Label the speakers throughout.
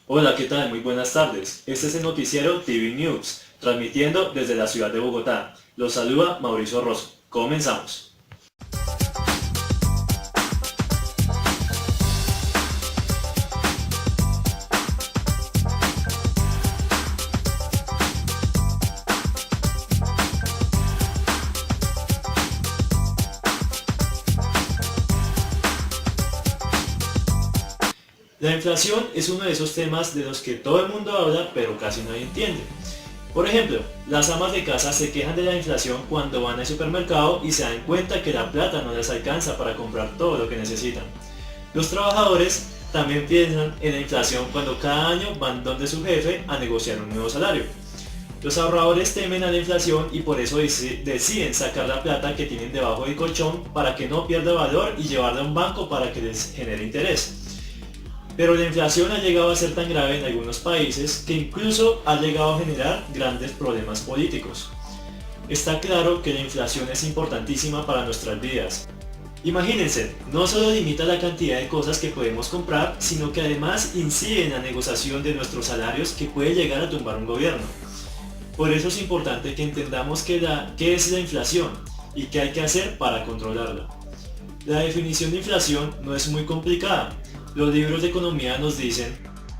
Speaker 1: Hola, ¿qué tal? Muy buenas tardes. Este es el noticiero TV News, transmitiendo desde la ciudad de Bogotá. Los saluda Mauricio Rosso. Comenzamos. La inflación es uno de esos temas de los que todo el mundo habla, pero casi nadie entiende. Por ejemplo, las amas de casa se quejan de la inflación cuando van al supermercado y se dan cuenta que la plata no les alcanza para comprar todo lo que necesitan. Los trabajadores también piensan en la inflación cuando cada año van donde su jefe a negociar un nuevo salario. Los ahorradores temen a la inflación y por eso deciden sacar la plata que tienen debajo del colchón para que no pierda valor y llevarla a un banco para que les genere interés. Pero la inflación ha llegado a ser tan grave en algunos países que incluso ha llegado a generar grandes problemas políticos. Está claro que la inflación es importantísima para nuestras vidas. Imagínense, no solo limita la cantidad de cosas que podemos comprar, sino que además incide en la negociación de nuestros salarios que puede llegar a tumbar un gobierno. Por eso es importante que entendamos qué es la inflación y qué hay que hacer para controlarla. La definición de inflación no es muy complicada. Los libros de economía nos dicen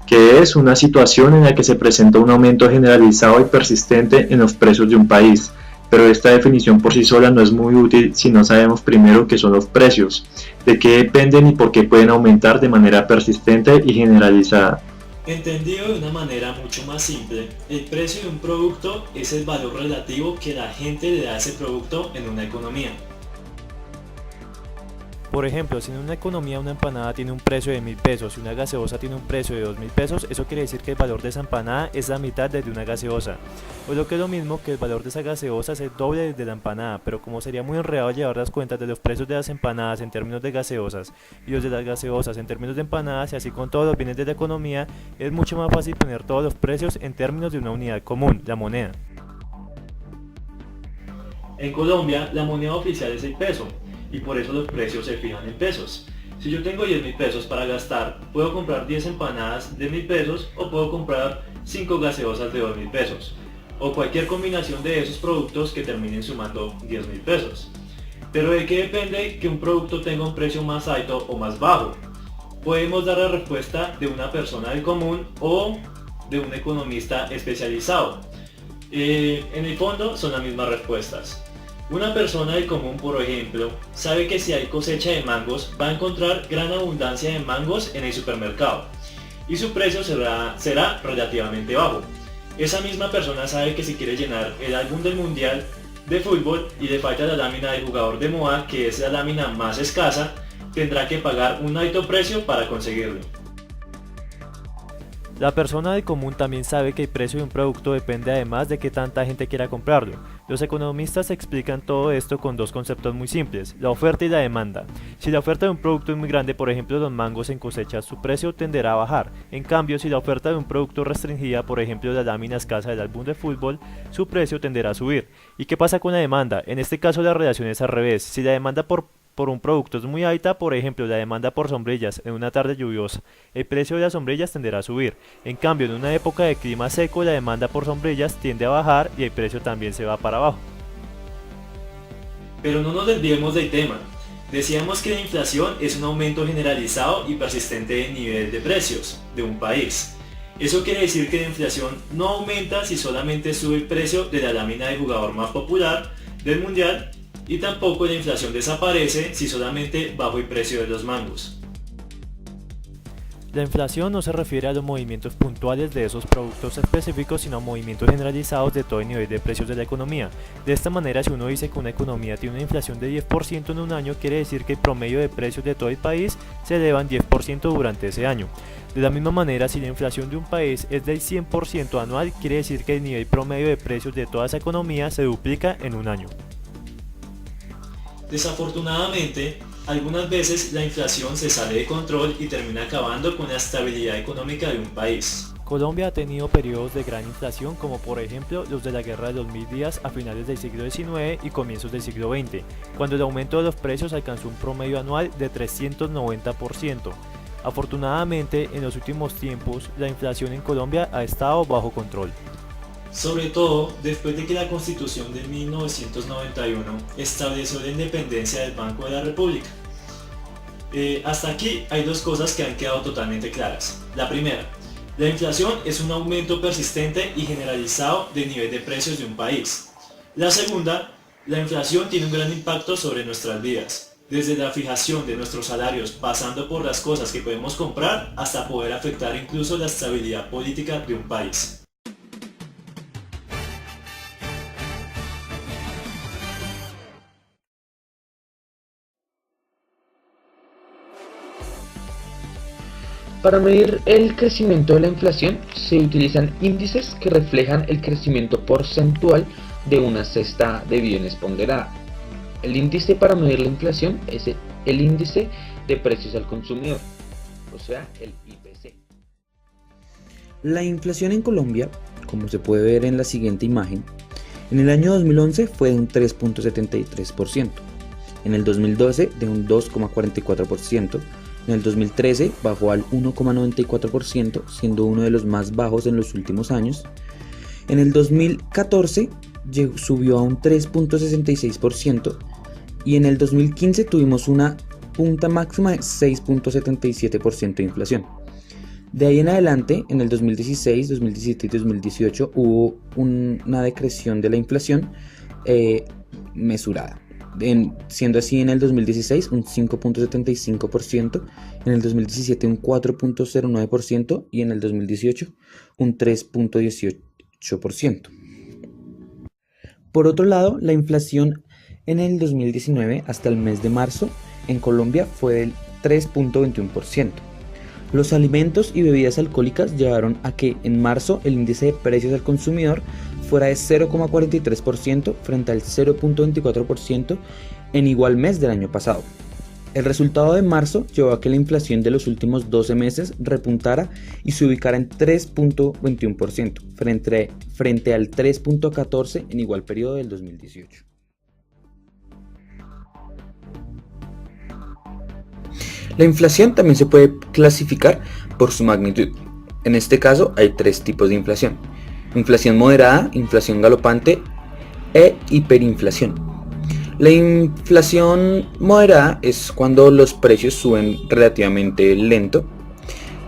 Speaker 2: que es una situación en la que se presenta un aumento generalizado y persistente en los precios de un país, pero esta definición por sí sola no es muy útil si no sabemos primero qué son los precios, de qué dependen y por qué pueden aumentar de manera persistente y generalizada.
Speaker 1: Entendido de una manera mucho más simple, el precio de un producto es el valor relativo que la gente le da a ese producto en una economía.
Speaker 3: Por ejemplo, si en una economía una empanada tiene un precio de 1.000 pesos y una gaseosa tiene un precio de 2.000 pesos, eso quiere decir que el valor de esa empanada es la mitad de una gaseosa. O lo que es lo mismo que el valor de esa gaseosa es el doble de la empanada, pero como sería muy enredado llevar las cuentas de los precios de las empanadas en términos de gaseosas y los de las gaseosas en términos de empanadas y así con todos los bienes de la economía, es mucho más fácil poner todos los precios en términos de una unidad común, la moneda.
Speaker 1: En Colombia, la moneda oficial es el peso, y por eso los precios se fijan en pesos. Si yo tengo 10.000 pesos para gastar, puedo comprar 10 empanadas de 1.000 pesos o puedo comprar 5 gaseosas de 2.000 pesos, o cualquier combinación de esos productos que terminen sumando 10.000 pesos. Pero ¿de qué depende que un producto tenga un precio más alto o más bajo? Podemos dar la respuesta de una persona del común o de un economista especializado. En el fondo son las mismas respuestas. Una persona del común, por ejemplo, sabe que si hay cosecha de mangos, va a encontrar gran abundancia de mangos en el supermercado y su precio será relativamente bajo. Esa misma persona sabe que si quiere llenar el álbum del mundial de fútbol y le falta la lámina del jugador de moda, que es la lámina más escasa, tendrá que pagar un alto precio para conseguirlo.
Speaker 3: La persona del común también sabe que el precio de un producto depende además de que tanta gente quiera comprarlo. Los economistas explican todo esto con dos conceptos muy simples, la oferta y la demanda. Si la oferta de un producto es muy grande, por ejemplo los mangos en cosecha, su precio tenderá a bajar. En cambio, si la oferta de un producto restringida, por ejemplo la lámina escasa del álbum de fútbol, su precio tenderá a subir. ¿Y qué pasa con la demanda? En este caso la relación es al revés. Si la demanda por un producto es muy alta, por ejemplo la demanda por sombrillas en una tarde lluviosa, el precio de las sombrillas tenderá a subir. En cambio, en una época de clima seco, la demanda por sombrillas tiende a bajar y el precio también se va para abajo.
Speaker 1: Pero no nos desviemos del tema. Decíamos que la inflación es un aumento generalizado y persistente del nivel de precios de un país. Eso quiere decir que la inflación no aumenta si solamente sube el precio de la lámina del jugador más popular del mundial, y tampoco la inflación desaparece si solamente bajo el precio de los mangos.
Speaker 3: La inflación no se refiere a los movimientos puntuales de esos productos específicos, sino a movimientos generalizados de todo el nivel de precios de la economía. De esta manera, si uno dice que una economía tiene una inflación de 10% en un año, quiere decir que el promedio de precios de todo el país se elevan 10% durante ese año. De la misma manera, si la inflación de un país es del 100% anual, quiere decir que el nivel promedio de precios de toda esa economía se duplica en un año.
Speaker 1: Desafortunadamente, algunas veces la inflación se sale de control y termina acabando con la estabilidad económica de un país.
Speaker 3: Colombia ha tenido periodos de gran inflación como por ejemplo los de la Guerra de los 1000 días a finales del siglo XIX y comienzos del siglo XX, cuando el aumento de los precios alcanzó un promedio anual de 390%. Afortunadamente, en los últimos tiempos, la inflación en Colombia ha estado bajo control.
Speaker 1: Sobre todo después de que la Constitución de 1991 estableció la independencia del Banco de la República. Hasta aquí hay dos cosas que han quedado totalmente claras. La primera, la inflación es un aumento persistente y generalizado del nivel de precios de un país. La segunda, la inflación tiene un gran impacto sobre nuestras vidas, desde la fijación de nuestros salarios pasando por las cosas que podemos comprar hasta poder afectar incluso la estabilidad política de un país.
Speaker 4: Para medir el crecimiento de la inflación se utilizan índices que reflejan el crecimiento porcentual de una cesta de bienes ponderada. El índice para medir la inflación es el índice de precios al consumidor, o sea, el IPC.
Speaker 5: La inflación en Colombia, como se puede ver en la siguiente imagen, en el año 2011 fue de un 3.73%, en el 2012 de un 2.44%, en el 2013 bajó al 1.94%, siendo uno de los más bajos en los últimos años. En el 2014 subió a un 3.66% y en el 2015 tuvimos una punta máxima de 6.77% de inflación. De ahí en adelante, en el 2016, 2017 y 2018 hubo una decreción de la inflación mesurada. Siendo así en el 2016 un 5.75%, en el 2017 un 4.09% y en el 2018 un 3.18%. Por otro lado, la inflación en el 2019 hasta el mes de marzo en Colombia fue del 3.21%. Los alimentos y bebidas alcohólicas llevaron a que en marzo el índice de precios al consumidor fuera de 0.43% frente al 0.24% en igual mes del año pasado. El resultado de marzo llevó a que la inflación de los últimos 12 meses repuntara y se ubicara en 3.21% frente al 3.14% en igual periodo del 2018. La inflación también se puede clasificar por su magnitud. En este caso hay tres tipos de inflación: inflación moderada, inflación galopante e hiperinflación. La inflación moderada es cuando los precios suben relativamente lento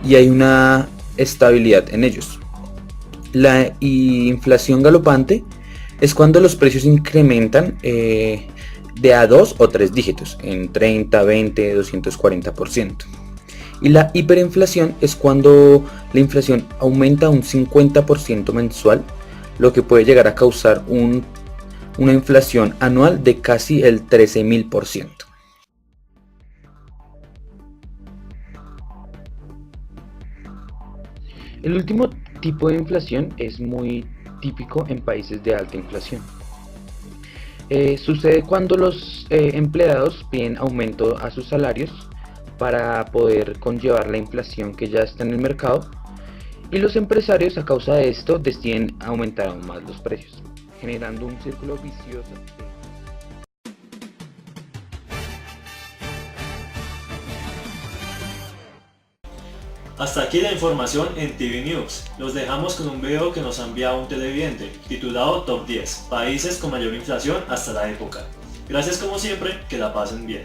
Speaker 5: y hay una estabilidad en ellos. La inflación galopante es cuando los precios incrementan de a 2 o 3 dígitos, en 30, 20, 240%. Y la hiperinflación es cuando la inflación aumenta un 50% mensual, lo que puede llegar a causar una inflación anual de casi el 13.000%.
Speaker 4: El último tipo de inflación es muy típico en países de alta inflación. Sucede cuando los empleados piden aumento a sus salarios para poder conllevar la inflación que ya está en el mercado, y los empresarios a causa de esto deciden aumentar aún más los precios, generando un círculo vicioso.
Speaker 1: Hasta aquí la información en TV News. Los dejamos con un video que nos ha enviado un televidente, titulado Top 10 Países con mayor inflación hasta la época. Gracias como siempre, que la pasen bien.